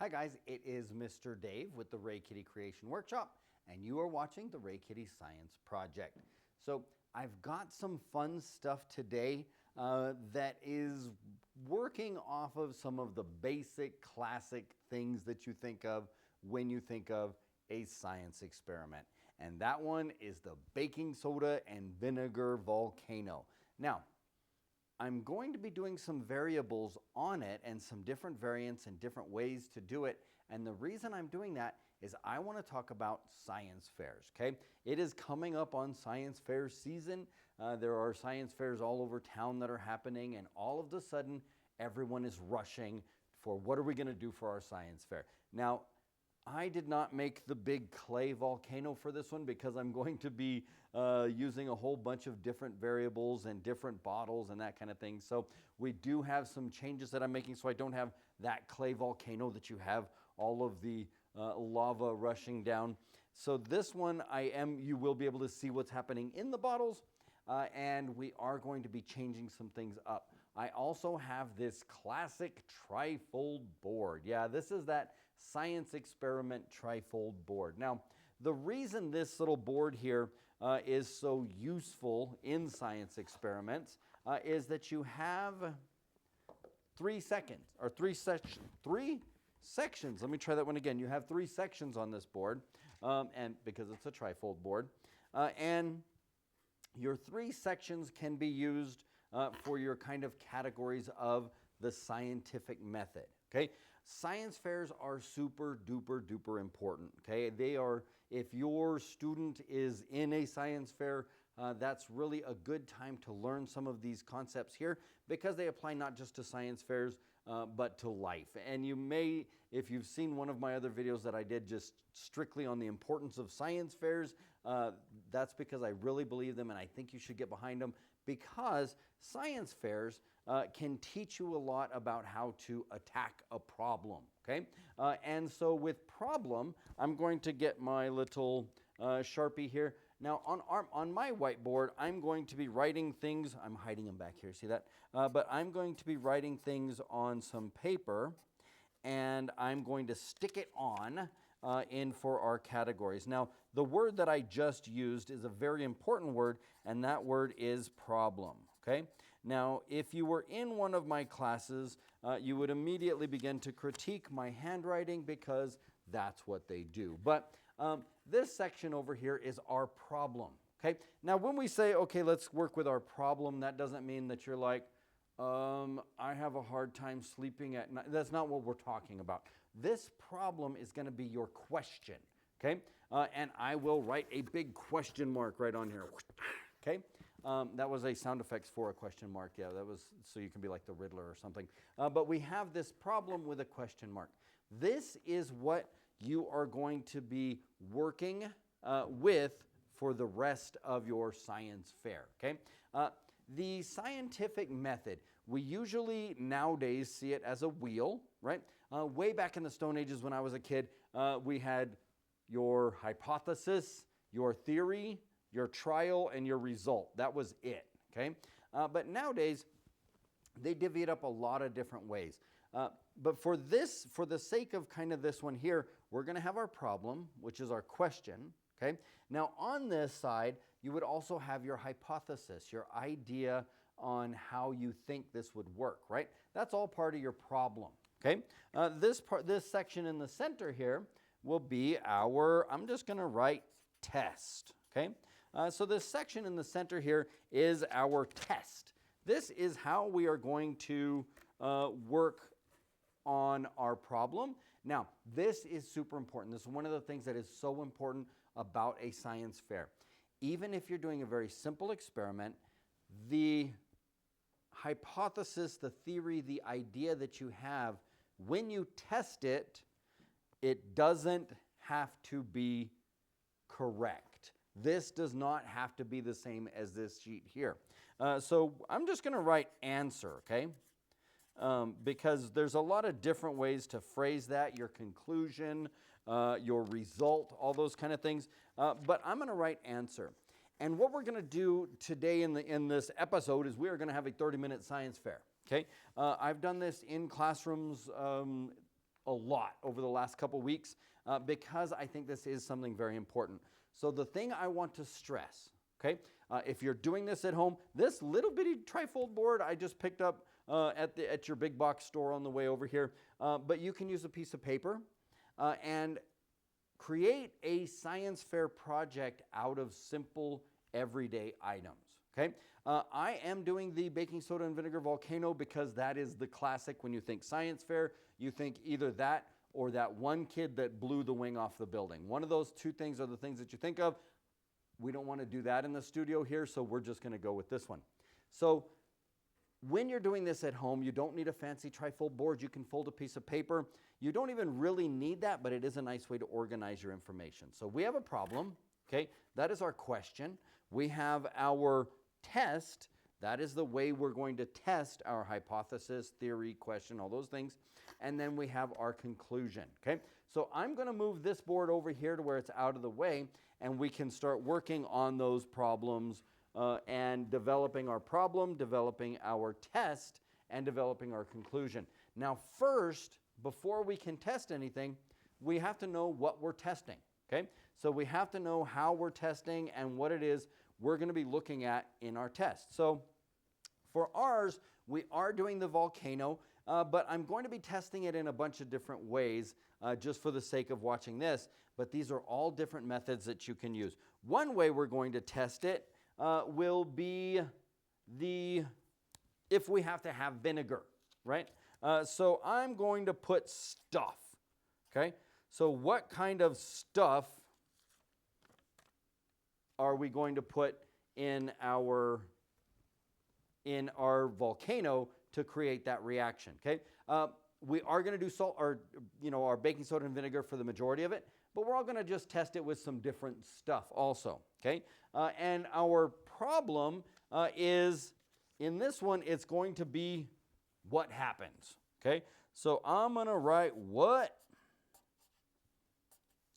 Hi guys, it is Mr. Dave with the Ray Kitty Creation Workshop, and you are watching the Ray Kitty Science Project. So I've got some fun stuff today that is working off of some of the basic classic things that you think of when you think of a science experiment. And that one is the baking soda and vinegar volcano. Now, I'm going to be doing some variables on it and some different variants and different ways to do it. And the reason I'm doing that is I want to talk about science fairs, okay? It is coming up on science fair season. There are science fairs all over town that are happening, and all of a sudden, everyone is rushing for what are we going to do for our science fair. Now, I did not make the big clay volcano for this one because I'm going to be using a whole bunch of different variables and different bottles and that kind of thing. So we do have some changes that I'm making so I don't have that clay volcano that you have all of the lava rushing down. So this one you will be able to see what's happening in the bottles. And we are going to be changing some things up. I also have this classic trifold board. Yeah, this is that science experiment trifold board. Now, the reason this little board here is so useful in science experiments is that you have 3 sections. Let me try that one again. You have 3 sections on this board, and because it's a trifold board, and your 3 sections can be used for your kind of categories of the scientific method, okay? Science fairs are super duper duper important, okay? They are, if your student is in a science fair, that's really a good time to learn some of these concepts here because they apply not just to science fairs, but to life. And you may, if you've seen one of my other videos that I did just strictly on the importance of science fairs, that's because I really believe them and I think you should get behind them because science fairs can teach you a lot about how to attack a problem, okay? And so with problem, I'm going to get my little Sharpie here. Now on my whiteboard, I'm going to be writing things, I'm hiding them back here, see that? But I'm going to be writing things on some paper and I'm going to stick it on in for our categories. Now, the word that I just used is a very important word, and that word is problem, okay? Now, if you were in one of my classes, you would immediately begin to critique my handwriting because that's what they do. But this section over here is our problem, okay? Now, when we say, okay, let's work with our problem, that doesn't mean that you're like, I have a hard time sleeping at night. That's not what we're talking about. This problem is going to be your question, okay? And I will write a big question mark right on here, okay? That was a sound effects for a question mark. Yeah, that was so you can be like the Riddler or something. But we have this problem with a question mark. This is what you are going to be working with for the rest of your science fair, okay? The scientific method, we usually nowadays see it as a wheel, right? Way back in the Stone Ages when I was a kid, we had your hypothesis, your theory, your trial, and your result. That was it, okay? But nowadays, they divvy it up a lot of different ways. But for the sake of kind of this one here, we're going to have our problem, which is our question. Okay? Now on this side, you would also have your hypothesis, your idea on how you think this would work, right? That's all part of your problem, okay? This section in the center here will be I'm just gonna write test, okay? So this section in the center here is our test. This is how we are going to work on our problem. Now, this is super important. This is one of the things that is so important about a science fair. Even if you're doing a very simple experiment, the hypothesis, the theory, the idea that you have, when you test it, it doesn't have to be correct. This does not have to be the same as this sheet here. So I'm just going to write answer, okay? Because there's a lot of different ways to phrase that, your conclusion, your result, all those kind of things. But I'm going to write answer. And what we're going to do today in this episode is we are going to have a 30-minute science fair. Okay, I've done this in classrooms a lot over the last couple weeks because I think this is something very important. So the thing I want to stress, okay, if you're doing this at home, this little bitty trifold board I just picked up at your big box store on the way over here, but you can use a piece of paper and create a science fair project out of simple everyday items. Okay, I am doing the baking soda and vinegar volcano because that is the classic. When you think science fair, you think either that or that one kid that blew the wing off the building. One of those two things are the things that you think of. We don't want to do that in the studio here, so we're just going to go with this one. So when you're doing this at home, you don't need a fancy trifold board. You can fold a piece of paper. You don't even really need that, but it is a nice way to organize your information. So we have a problem, okay? That is our question. We have our test. That is the way we're going to test our hypothesis, theory, question, all those things. And then we have our conclusion, okay? So I'm going to move this board over here to where it's out of the way, and we can start working on those problems and developing our problem, developing our test, and developing our conclusion. Now, first, before we can test anything, we have to know what we're testing, okay? So we have to know how we're testing and what it is we're going to be looking at in our test. So for ours, we are doing the volcano, but I'm going to be testing it in a bunch of different ways just for the sake of watching this, but these are all different methods that you can use. One way we're going to test it will be if we have to have vinegar, right? So I'm going to put stuff, okay? So what kind of stuff are we going to put in our volcano to create that reaction, okay? We are going to do salt or our baking soda and vinegar for the majority of it, but we're all going to just test it with some different stuff also, okay? And our problem is, in this one, it's going to be what happens, okay? So I'm going to write what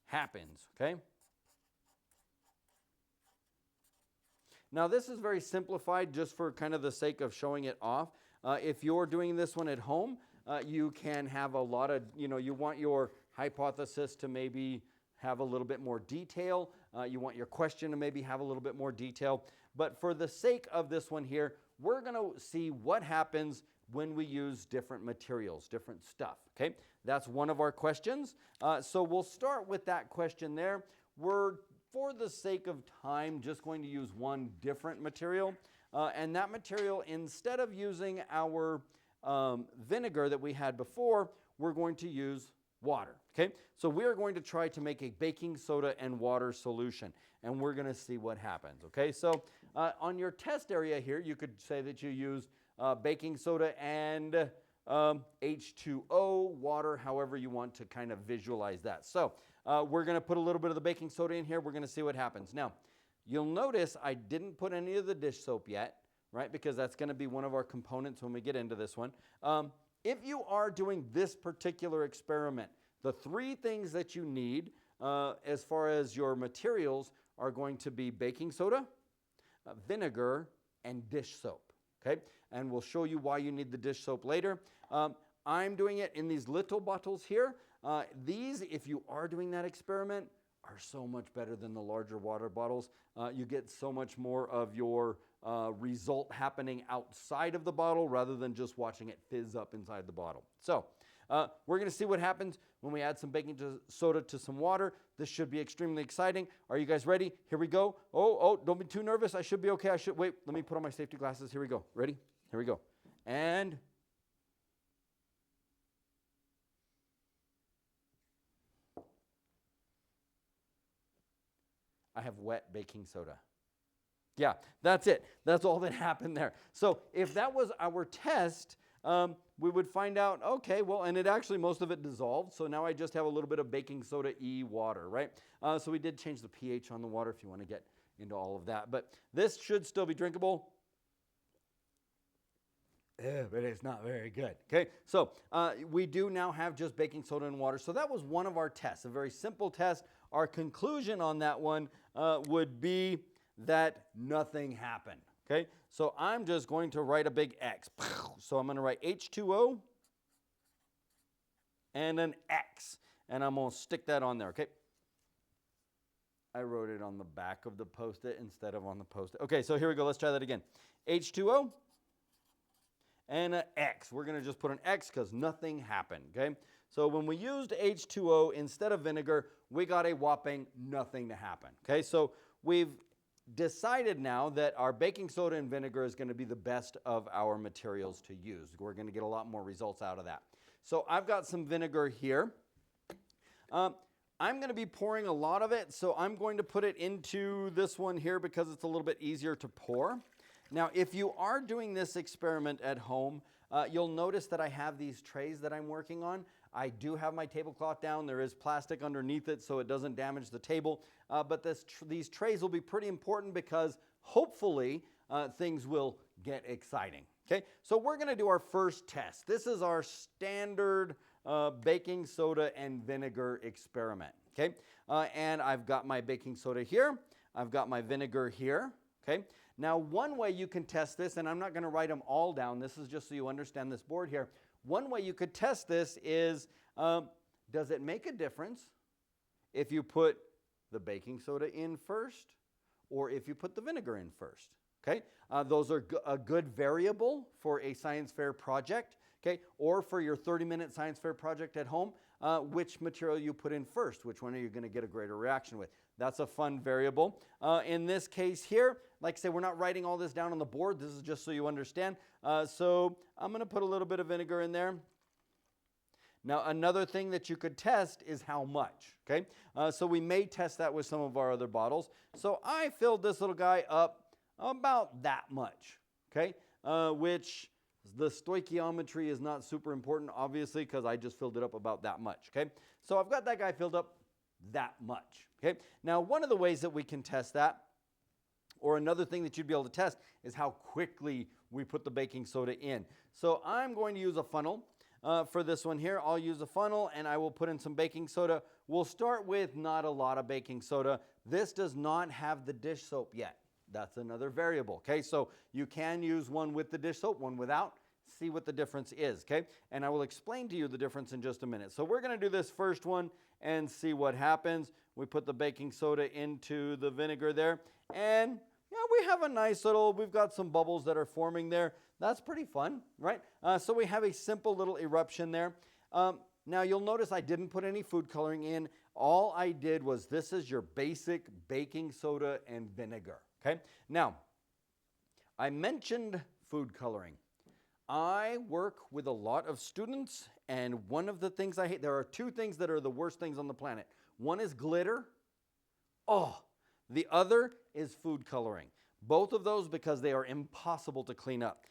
happens, okay? Now this is very simplified just for kind of the sake of showing it off. If you're doing this one at home, you can have a lot of, you want your hypothesis to maybe have a little bit more detail. You want your question to maybe have a little bit more detail. But for the sake of this one here, we're going to see what happens when we use different materials, different stuff, okay? That's one of our questions. So we'll start with that question there. We're, for the sake of time, just going to use one different material. And that material, instead of using our vinegar that we had before, we're going to use water, okay? So we're going to try to make a baking soda and water solution, and we're going to see what happens, okay? So on your test area here, you could say that you use baking soda and H2O, water, however you want to kind of visualize that. So we're going to put a little bit of the baking soda in here. We're going to see what happens. Now, you'll notice I didn't put any of the dish soap yet, right? Because that's going to be one of our components when we get into this one. If you are doing this particular experiment, the three things that you need as far as your materials are going to be baking soda, vinegar, and dish soap, okay? And we'll show you why you need the dish soap later. I'm doing it in these little bottles here. These, if you are doing that experiment, are so much better than the larger water bottles. You get so much more of your result happening outside of the bottle rather than just watching it fizz up inside the bottle. So we're going to see what happens when we add some baking soda to some water. This should be extremely exciting. Are you guys ready? Here we go. Oh, don't be too nervous. I should be okay. Wait, let me put on my safety glasses. Here we go. Ready? Here we go. And I have wet baking soda. Yeah, that's it. That's all that happened there. So if that was our test, we would find out, okay, well, and it actually, most of it dissolved. So now I just have a little bit of baking soda-y water, right? So we did change the pH on the water if you want to get into all of that. But this should still be drinkable. But it's not very good, okay? So we do now have just baking soda and water. So that was one of our tests, a very simple test. Our conclusion on that one would be that nothing happened, okay? So I'm just going to write a big X. So I'm going to write H2O and an X. And I'm going to stick that on there, okay? I wrote it on the back of the Post-it instead of on the Post-it. Okay, so here we go. Let's try that again. H2O and an X. We're going to just put an X because nothing happened, okay? So when we used H2O instead of vinegar, we got a whopping nothing to happen, okay? So we've decided now that our baking soda and vinegar is going to be the best of our materials to use. We're going to get a lot more results out of that. So I've got some vinegar here. I'm going to be pouring a lot of it, so I'm going to put it into this one here because it's a little bit easier to pour. Now, if you are doing this experiment at home, you'll notice that I have these trays that I'm working on. I do have my tablecloth down. There is plastic underneath it so it doesn't damage the table. But these trays will be pretty important because hopefully things will get exciting. Okay, so we're going to do our first test. This is our standard baking soda and vinegar experiment. Okay, and I've got my baking soda here. I've got my vinegar here. Okay, now one way you can test this, and I'm not going to write them all down. This is just so you understand this board here. One way you could test this is, does it make a difference if you put the baking soda in first or if you put the vinegar in first? Okay, those are a good variable for a science fair project, okay, or for your 30-minute science fair project at home, which material you put in first, which one are you going to get a greater reaction with. That's a fun variable. In this case here, like I say, we're not writing all this down on the board. This is just so you understand. So I'm going to put a little bit of vinegar in there. Now, another thing that you could test is how much, okay? So we may test that with some of our other bottles. So I filled this little guy up about that much, okay? Which the stoichiometry is not super important, obviously, because I just filled it up about that much, okay? So I've got that guy filled up that much, okay? Now, one of the ways that we can test that, or another thing that you'd be able to test, is how quickly we put the baking soda in. So I'm going to use a funnel. For this one here, I'll use a funnel and I will put in some baking soda. We'll start with not a lot of baking soda. This does not have the dish soap yet. That's another variable, okay? So you can use one with the dish soap, one without. See what the difference is, okay? And I will explain to you the difference in just a minute. So we're going to do this first one and see what happens. We put the baking soda into the vinegar there, and we have a nice little, we've got some bubbles that are forming there. That's pretty fun, right? So we have a simple little eruption there. Now you'll notice I didn't put any food coloring in. All I did was, this is your basic baking soda and vinegar, okay? Now, I mentioned food coloring. I work with a lot of students, and one of the things I hate, there are two things that are the worst things on the planet. One is glitter. Oh, the other is food coloring. Both of those because they are impossible to clean up.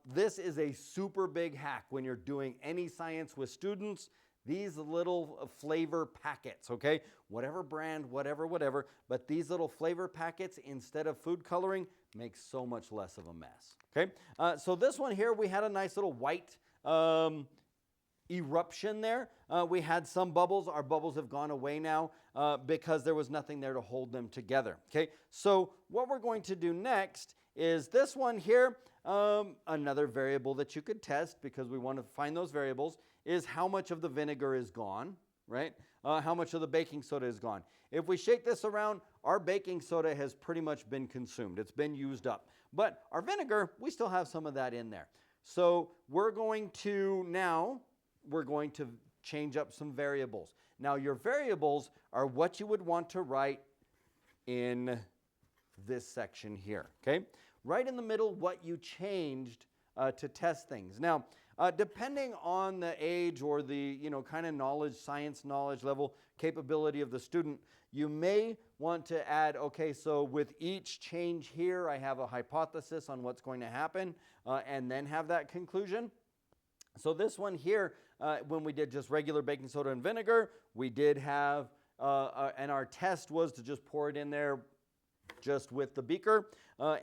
This is a super big hack when you're doing any science with students. These little flavor packets, okay? Whatever brand, whatever, but these little flavor packets instead of food coloring make so much less of a mess, okay? So this one here, we had a nice little white eruption there. We had some bubbles. Our bubbles have gone away now because there was nothing there to hold them together, okay? So what we're going to do next is this one here. Another variable that you could test, because we want to find those variables, is how much of the vinegar is gone, right? How much of the baking soda is gone. If we shake this around, our baking soda has pretty much been consumed. It's been used up. But our vinegar, we still have some of that in there. So we're going to change up some variables. Now your variables are what you would want to write in this section here, okay? Right in the middle, what you changed to test things. Now, depending on the age or the kind of knowledge, science knowledge level, capability of the student, you may want to add, okay, so with each change here, I have a hypothesis on what's going to happen, and then have that conclusion. So this one here, when we did just regular baking soda and vinegar, we did have, and our test was to just pour it in there just with the beaker,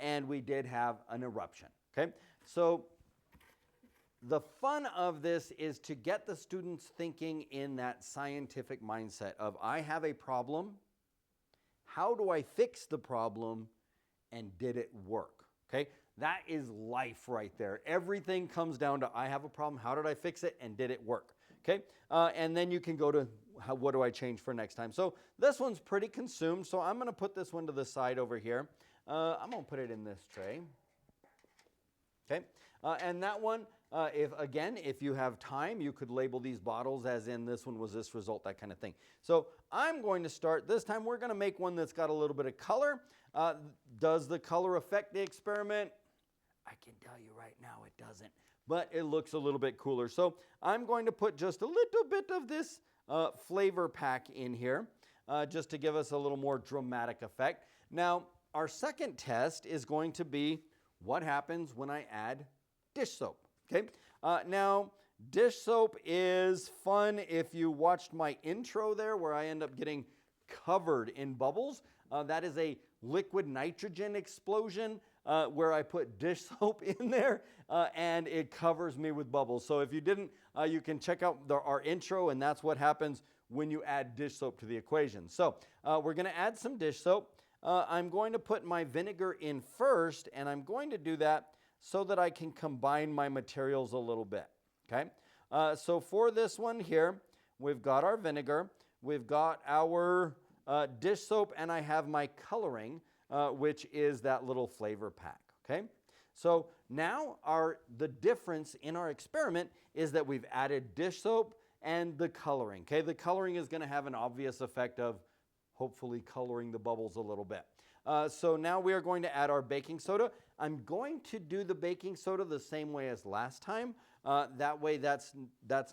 and we did have an eruption, okay? So the fun of this is to get the students thinking in that scientific mindset of, I have a problem, how do I fix the problem, and did it work, okay? That is life right there. Everything comes down to, I have a problem, how did I fix it, and did it work? okay? And then you can go to what do I change for next time. So this one's pretty consumed, so I'm going to put this one to the side over here. I'm going to put it in this tray. Okay, and that one, if you have time, you could label these bottles as in this one was this result, that kind of thing. So I'm going to start, this time we're going to make one that's got a little bit of color. Does the color affect the experiment? I can tell you right now it doesn't, but it looks a little bit cooler. So I'm going to put just a little bit of this flavor pack in here, just to give us a little more dramatic effect. Now, our second test is going to be what happens when I add dish soap, okay? Now, dish soap is fun if you watched my intro there where I end up getting covered in bubbles. That is a liquid nitrogen explosion where I put dish soap in there and it covers me with bubbles. So if you didn't, you can check out our intro, and that's what happens when you add dish soap to the equation. So we're going to add some dish soap. I'm going to put my vinegar in first, and I'm going to do that so that I can combine my materials a little bit, okay? So for this one here, we've got our vinegar, we've got our dish soap, and I have my coloring, which is that little flavor pack, okay? So now the difference in our experiment is that we've added dish soap and the coloring, okay? The coloring is going to have an obvious effect of hopefully coloring the bubbles a little bit. So now we are going to add our baking soda. I'm going to do the baking soda the same way as last time. That way that's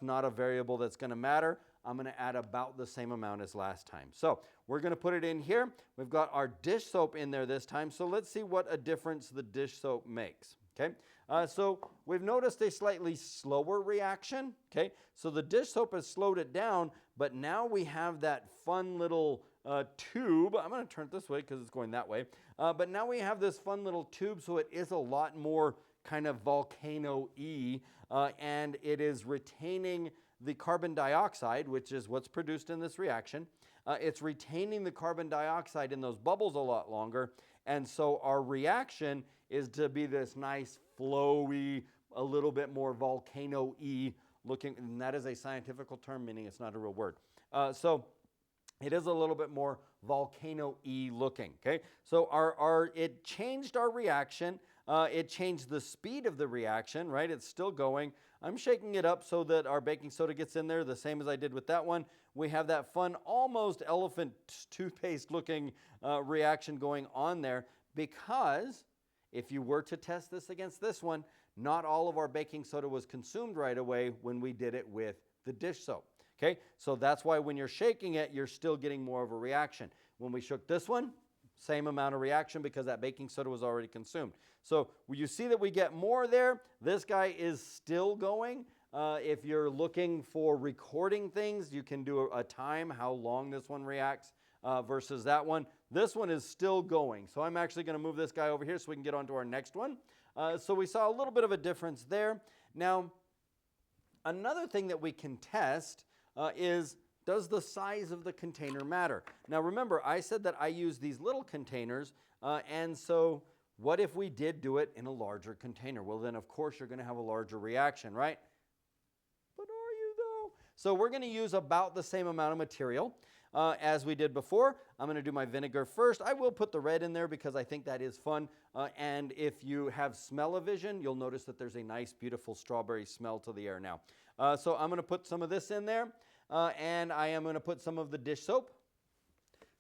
not a variable that's going to matter. I'm going to add about the same amount as last time. So we're going to put it in here. We've got our dish soap in there this time. So let's see what a difference the dish soap makes. Okay. So we've noticed a slightly slower reaction. Okay. So the dish soap has slowed it down, but now we have that fun little tube. I'm going to turn it this way because it's going that way. But now we have this fun little tube, so it is a lot more kind of volcano-y, and it is retaining the carbon dioxide, which is what's produced in this reaction. It's retaining the carbon dioxide in those bubbles a lot longer, and so our reaction is to be this nice, flowy, a little bit more volcano-y looking, and that is a scientific term, meaning it's not a real word. So it is a little bit more volcano-y looking, okay? So it changed our reaction. It changed the speed of the reaction, right? It's still going. I'm shaking it up so that our baking soda gets in there, the same as I did with that one. We have that fun, almost elephant toothpaste looking reaction going on there, because if you were to test this against this one, not all of our baking soda was consumed right away when we did it with the dish soap. Okay, so that's why when you're shaking it, you're still getting more of a reaction. When we shook this one, same amount of reaction because that baking soda was already consumed. So you see that we get more there. This guy is still going. If you're looking for recording things, you can do a time, how long this one reacts versus that one. This one is still going. So I'm actually going to move this guy over here so we can get on to our next one. So we saw a little bit of a difference there. Now, another thing that we can test is, does the size of the container matter? Now remember, I said that I use these little containers, and so what if we did do it in a larger container? Well, then of course you're going to have a larger reaction, right? But are you though? So we're going to use about the same amount of material as we did before. I'm going to do my vinegar first. I will put the red in there because I think that is fun, and if you have smell-o-vision, you'll notice that there's a nice, beautiful strawberry smell to the air now. So I'm going to put some of this in there. And I am going to put some of the dish soap.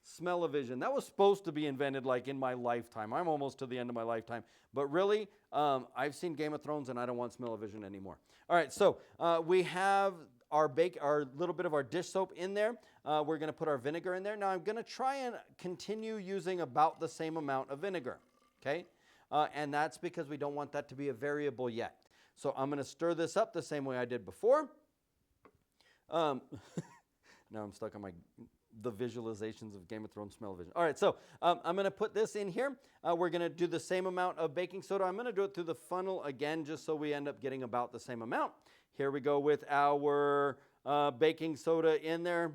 Smell-o-vision. That was supposed to be invented like in my lifetime. I'm almost to the end of my lifetime. But really, I've seen Game of Thrones and I don't want smell-o-vision anymore. All right, so we have our little bit of our dish soap in there. We're going to put our vinegar in there. Now I'm going to try and continue using about the same amount of vinegar. Okay? And that's because we don't want that to be a variable yet. So I'm going to stir this up the same way I did before. Now I'm stuck on the visualizations of Game of Thrones smell-o-vision. All right, so I'm going to put this in here. We're going to do the same amount of baking soda. I'm going to do it through the funnel again just so we end up getting about the same amount. Here we go with our baking soda in there.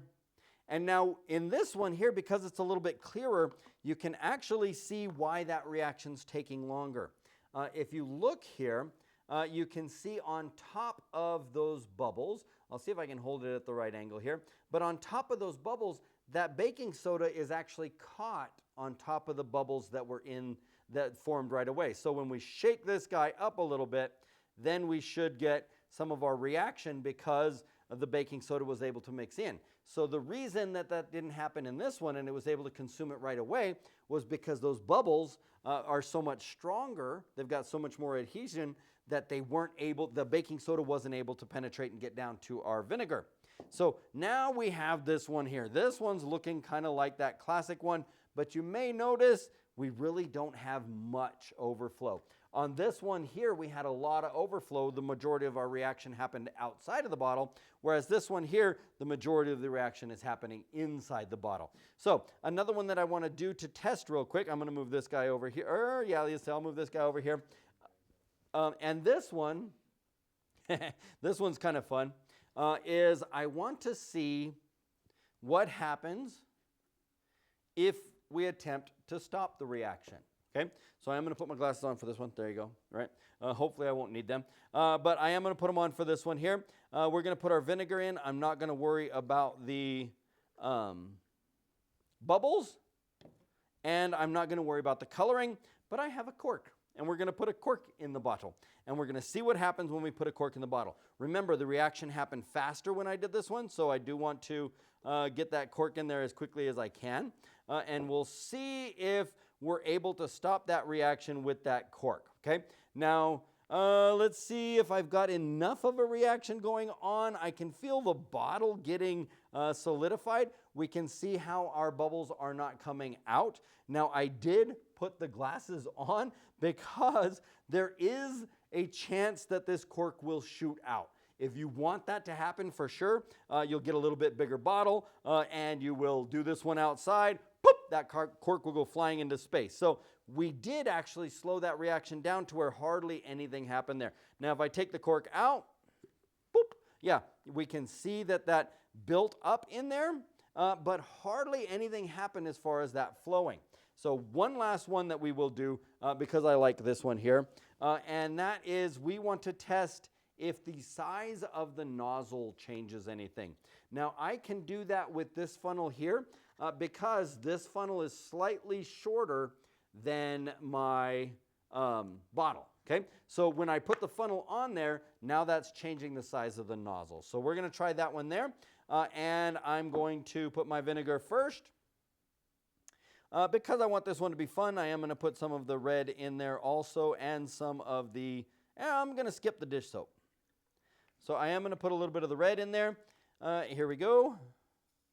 And now in this one here, because it's a little bit clearer, you can actually see why that reaction's taking longer. If you look here, you can see on top of those bubbles, I'll see if I can hold it at the right angle here, but on top of those bubbles, that baking soda is actually caught on top of the bubbles that formed right away. So when we shake this guy up a little bit, then we should get some of our reaction because the baking soda was able to mix in. So the reason that didn't happen in this one and it was able to consume it right away was because those bubbles are so much stronger, they've got so much more adhesion that the baking soda wasn't able to penetrate and get down to our vinegar. So now we have this one here. This one's looking kind of like that classic one, but you may notice we really don't have much overflow. On this one here, we had a lot of overflow. The majority of our reaction happened outside of the bottle, whereas this one here, the majority of the reaction is happening inside the bottle. So another one that I want to do to test real quick, I'm going to move this guy over here. I'll move this guy over here. And this one, this one's kind of fun, is I want to see what happens if we attempt to stop the reaction. Okay, so I'm going to put my glasses on for this one. There you go, right? Hopefully I won't need them. But I am going to put them on for this one here. We're going to put our vinegar in. I'm not going to worry about the bubbles, and I'm not going to worry about the coloring, but I have a cork. And we're going to put a cork in the bottle. And we're going to see what happens when we put a cork in the bottle. Remember, the reaction happened faster when I did this one, so I do want to get that cork in there as quickly as I can. And we'll see if we're able to stop that reaction with that cork. Okay, now let's see if I've got enough of a reaction going on. I can feel the bottle getting solidified. We can see how our bubbles are not coming out. Now I did put the glasses on because there is a chance that this cork will shoot out. If you want that to happen for sure, you'll get a little bit bigger bottle and you will do this one outside. Boop, that cork will go flying into space. So we did actually slow that reaction down to where hardly anything happened there. Now if I take the cork out, boop, yeah, we can see that built up in there, but hardly anything happened as far as that flowing. So one last one that we will do, because I like this one here, and that is we want to test if the size of the nozzle changes anything. Now I can do that with this funnel here because this funnel is slightly shorter than my bottle. Okay, so when I put the funnel on there, now that's changing the size of the nozzle. So we're going to try that one there, and I'm going to put my vinegar first. Because I want this one to be fun, I am going to put some of the red in there also and some of the, I'm going to skip the dish soap. So I am going to put a little bit of the red in there. Here we go.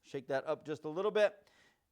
Shake that up just a little bit.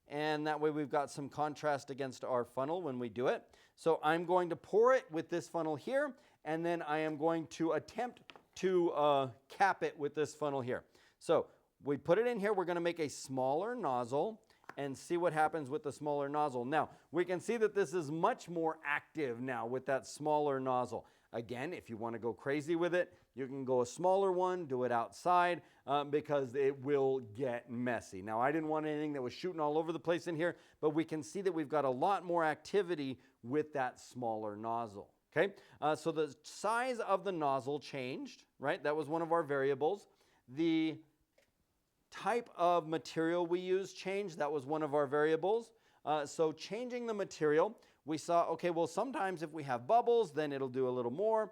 And that way we've got some contrast against our funnel when we do it. So I'm going to pour it with this funnel here, and then I am going to attempt to cap it with this funnel here. So we put it in here. We're going to make a smaller nozzle and see what happens with the smaller nozzle. Now, we can see that this is much more active now with that smaller nozzle. Again, if you want to go crazy with it, you can go a smaller one, do it outside, because it will get messy. Now, I didn't want anything that was shooting all over the place in here, but we can see that we've got a lot more activity with that smaller nozzle. Okay, so the size of the nozzle changed, right? That was one of our variables. The type of material we use changed. That was one of our variables. So changing the material, we saw, okay, well, sometimes if we have bubbles, then it'll do a little more.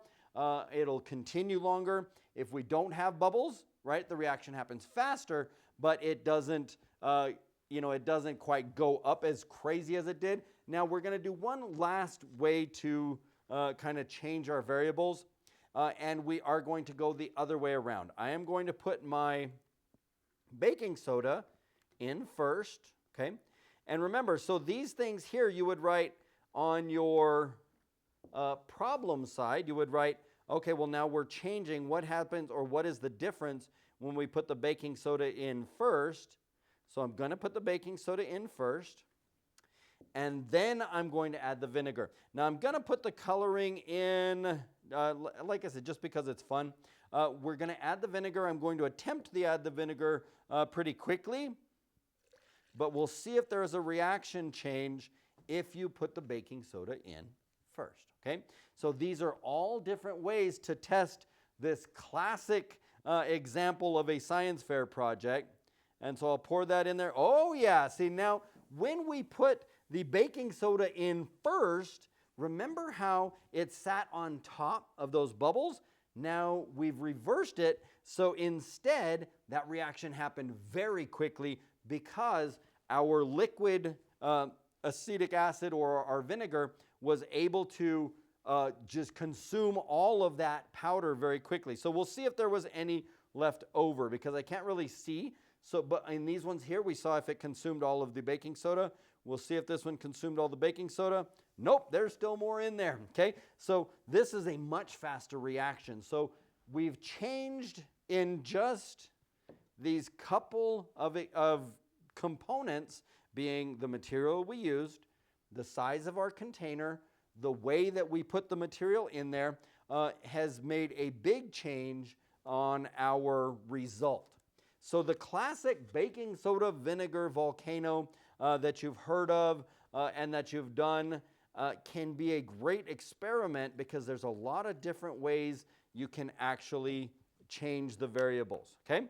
It'll continue longer. If we don't have bubbles, right, the reaction happens faster, but it doesn't, it doesn't quite go up as crazy as it did. Now we're going to do one last way to kind of change our variables, and we are going to go the other way around. I am going to put my baking soda in first, okay? And remember, so these things here you would write on your problem side, you would write, okay, well now we're changing what happens or what is the difference when we put the baking soda in first. So I'm going to put the baking soda in first, and then I'm going to add the vinegar. Now I'm going to put the coloring in, like I said, just because it's fun. We're going to add the vinegar. I'm going to attempt to add the vinegar pretty quickly, but we'll see if there's a reaction change if you put the baking soda in first, okay? So these are all different ways to test this classic example of a science fair project. And so I'll pour that in there. Oh yeah, see now when we put the baking soda in first, remember how it sat on top of those bubbles? Now we've reversed it, so instead that reaction happened very quickly because our liquid acetic acid or our vinegar was able to just consume all of that powder very quickly. So we'll see if there was any left over because I can't really see. So, but in these ones here, we saw if it consumed all of the baking soda. We'll see if this one consumed all the baking soda. Nope, there's still more in there, okay? So this is a much faster reaction. So we've changed in just these couple of components, being the material we used, the size of our container, the way that we put the material in there, has made a big change on our result. So the classic baking soda vinegar volcano that you've heard of and that you've done can be a great experiment because there's a lot of different ways you can actually change the variables, okay?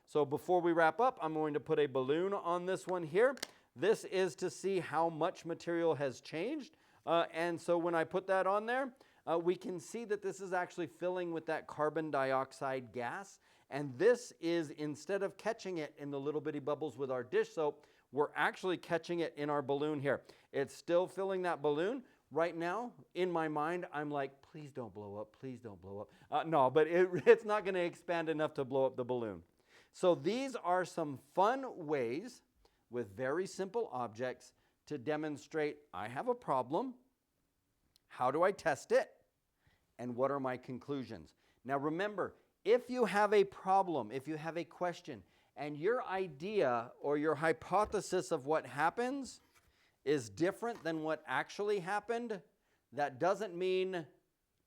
So before we wrap up, I'm going to put a balloon on this one here. This is to see how much material has changed. And so when I put that on there, we can see that this is actually filling with that carbon dioxide gas. And this is, instead of catching it in the little bitty bubbles with our dish soap, we're actually catching it in our balloon here. It's still filling that balloon. Right now, in my mind, I'm like, please don't blow up, please don't blow up. No, but it's not going to expand enough to blow up the balloon. So these are some fun ways with very simple objects to demonstrate I have a problem, how do I test it, and what are my conclusions. Now remember, if you have a problem, if you have a question, and your idea or your hypothesis of what happens is different than what actually happened, that doesn't mean,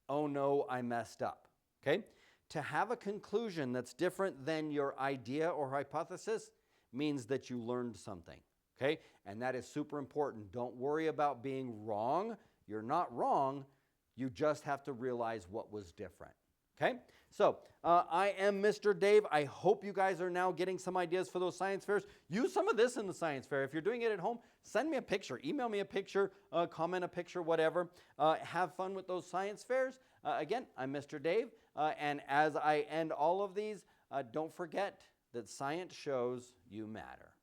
oh no, I messed up, okay? To have a conclusion that's different than your idea or hypothesis means that you learned something, okay? And that is super important. Don't worry about being wrong. You're not wrong. You just have to realize what was different, okay? So I am Mr. Dave. I hope you guys are now getting some ideas for those science fairs. Use some of this in the science fair. If you're doing it at home, send me a picture, email me a picture, comment a picture, whatever. Have fun with those science fairs. Again, I'm Mr. Dave. And as I end all of these, don't forget that science shows you matter.